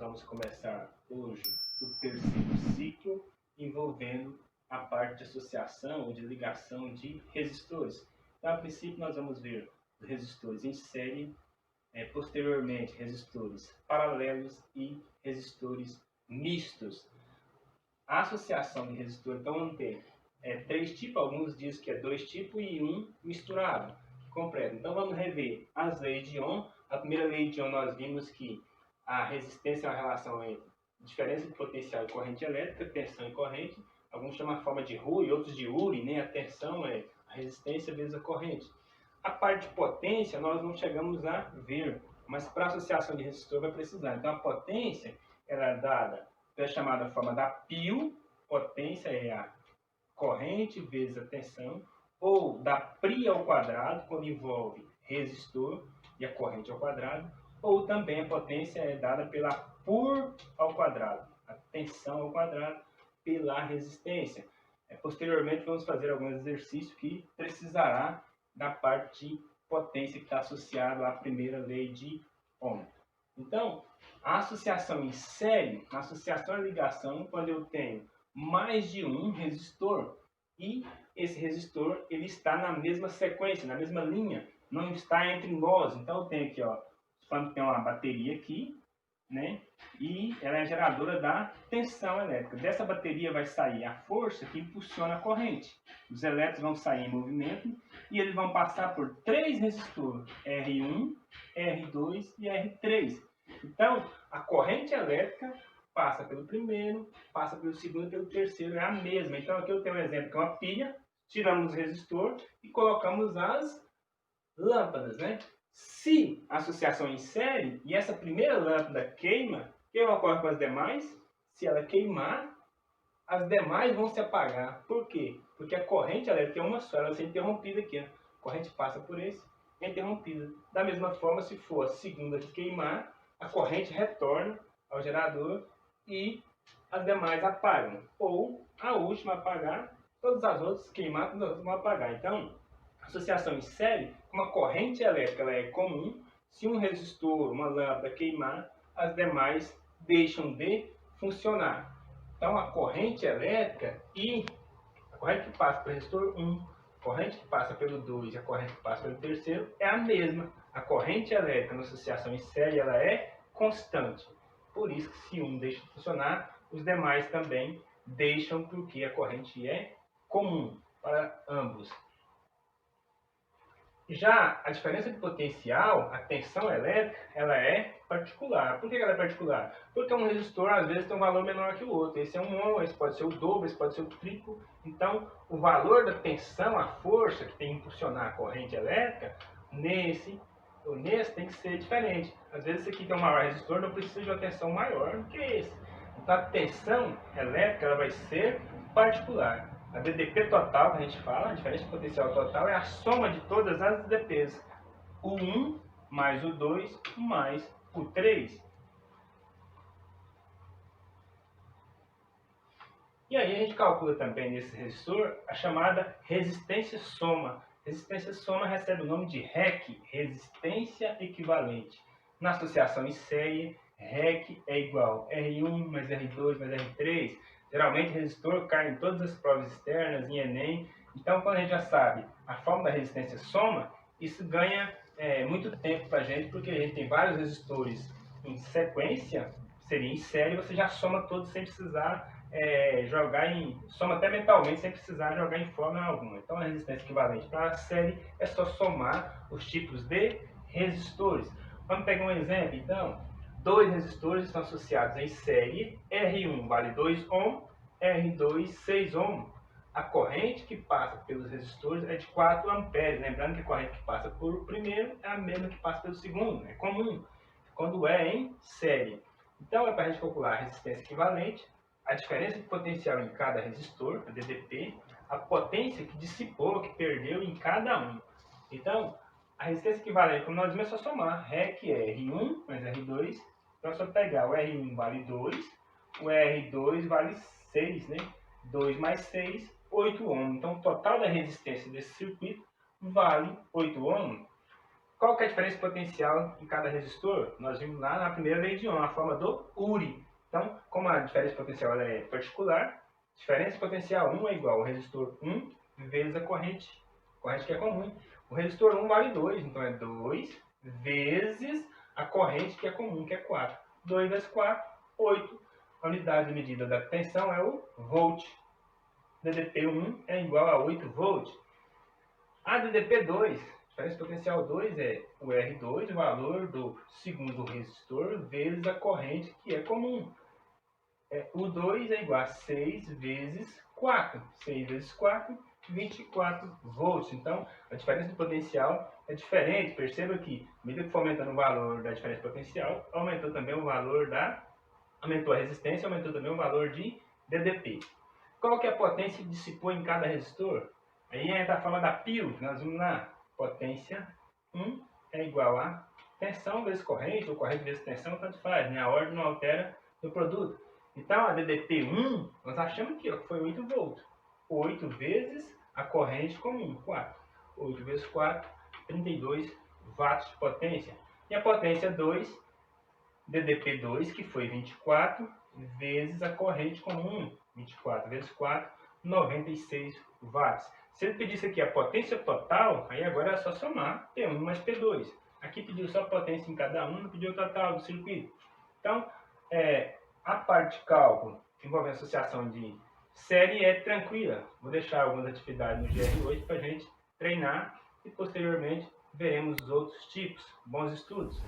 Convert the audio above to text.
vamos começar hoje o terceiro ciclo envolvendo a parte de associação ou de ligação de resistores. Então, a princípio, nós vamos ver resistores em série, posteriormente resistores paralelos e resistores mistos. A associação de resistor, então, vamos ter três tipos, alguns dizem que é dois tipos e um misturado, completo. Então, vamos rever as leis de Ohm. A primeira lei de Ohm nós vimos que a resistência é uma relação entre diferença de potencial e corrente elétrica, tensão e corrente. Alguns chamam a forma de Joule e outros de Uri, né? A tensão é a resistência vezes a corrente. A parte de potência nós não chegamos a ver, mas para associação de resistor vai precisar. Então, a potência ela é dada pela chamada forma da π, potência é a corrente vezes a tensão, ou da π ao quadrado, quando envolve resistor e a corrente ao quadrado, ou também a potência é dada pela por ao quadrado, a tensão ao quadrado pela resistência. Posteriormente vamos fazer alguns exercícios que precisará da parte de potência que está associado à primeira lei de Ohm. Então, a associação em série, a associação à ligação, quando eu tenho mais de um resistor e esse resistor ele está na mesma sequência, na mesma linha, não está entre nós. Então, eu tenho aqui, ó, quando tem uma bateria aqui, né? E ela é geradora da tensão elétrica. Dessa bateria vai sair a força que impulsiona a corrente. Os elétrons vão sair em movimento e eles vão passar por três resistores, R1, R2 e R3. Então, a corrente elétrica passa pelo primeiro, passa pelo segundo e pelo terceiro, é a mesma. Então, aqui eu tenho um exemplo que é uma pilha, tiramos o resistor e colocamos as lâmpadas, né? Se a associação em série e essa primeira lâmpada queima, o que ocorre com as demais? Se ela queimar, as demais vão se apagar. Por quê? Porque a corrente elétrica é uma só, ela vai ser interrompida aqui. A corrente passa por esse, é interrompida. Da mesma forma, se for a segunda que queimar, a corrente retorna ao gerador e as demais apagam. Ou a última apagar, todas as outras queimar, todas as outras vão apagar. Então, associação em série, uma corrente elétrica ela é comum. Se um resistor, uma lâmpada queimar, as demais deixam de funcionar. Então, a corrente elétrica e a corrente que passa pelo resistor 1, a corrente que passa pelo 2 e a corrente que passa pelo terceiro é a mesma. A corrente elétrica na associação em série ela é constante. Por isso que se um deixa de funcionar, os demais também deixam, porque a corrente é comum para ambos. Já a diferença de potencial, a tensão elétrica, ela é particular. Por que ela é particular? Porque um resistor, às vezes, tem um valor menor que o outro. Esse é um ohm, esse pode ser o dobro, esse pode ser o triplo. Então, o valor da tensão, a força que tem que impulsionar a corrente elétrica, nesse tem que ser diferente. Às vezes, esse aqui tem um maior resistor, não precisa de uma tensão maior do que esse. Então, a tensão elétrica ela vai ser particular. A DDP total, que a gente fala, a diferença de potencial total, é a soma de todas as DDPs. O 1 mais o 2 mais o 3. E aí a gente calcula também nesse resistor a chamada resistência soma. Resistência soma recebe o nome de REC, resistência equivalente. Na associação em série, REC é igual R1 mais R2 mais R3. Geralmente, resistor cai em todas as provas externas, em Enem. Então, quando a gente já sabe a forma da resistência soma, isso ganha muito tempo para a gente, porque a gente tem vários resistores em sequência, seria em série, você já soma todos sem precisar jogar em... Soma até mentalmente, sem precisar jogar em fórmula alguma. Então, a resistência equivalente para a série é só somar os tipos de resistores. Vamos pegar um exemplo, então. Dois resistores estão associados em série, R1 vale 2 ohm, R2 6 ohm. A corrente que passa pelos resistores é de 4 amperes. Lembrando que a corrente que passa pelo primeiro é a mesma que passa pelo segundo, é comum, quando é em série. Então, é para a gente calcular a resistência equivalente, a diferença de potencial em cada resistor, a DDP, a potência que dissipou, que perdeu em cada um. Então, a resistência equivalente, como nós vimos, é só somar. REC é R1 mais R2. Então, é só pegar o R1 vale 2, o R2 vale 6, né? 2 mais 6, 8 ohm. Então, o total da resistência desse circuito vale 8 ohm. Qual que é a diferença potencial em cada resistor? Nós vimos lá na primeira lei de Ohm, a forma do URI. Então, como a diferença potencial ela é particular, diferença potencial 1 é igual ao resistor 1 vezes a corrente que é comum. O resistor 1 vale 2, então é 2 vezes a corrente que é comum, que é 4. 2 vezes 4, 8. A unidade de medida da tensão é o volt. DDP1 é igual a 8 volts. A DDP2, diferença potencial 2 é o R2, o valor do segundo resistor, vezes a corrente que é comum. O 2 é igual a 6 vezes 4. 6 vezes 4, 24 volts. Então, a diferença do potencial é diferente. Perceba que, à medida que for aumentando o valor da diferença potencial, aumentou também o valor aumentou a resistência, aumentou também o valor de DDP. Qual que é a potência que dissipou em cada resistor? Aí entra a forma da pio, que nós vimos lá. Potência 1 é igual a tensão vezes corrente, ou corrente vezes tensão, tanto faz, né? A ordem não altera no produto. Então, a DDP1, nós achamos que foi 8 volts. 8 vezes a corrente comum, 4. 8 vezes 4, 32 watts de potência. E a potência 2, DDP2, que foi 24, vezes a corrente comum, 24 vezes 4, 96 watts. Se ele pedisse aqui a potência total, aí agora é só somar P1 mais P2. Aqui pediu só potência em cada um, não pediu o total do circuito. Então, a parte de cálculo envolvendo associação de série é tranquila. Vou deixar algumas atividades no GR8 para a gente treinar e posteriormente veremos os outros tipos. Bons estudos!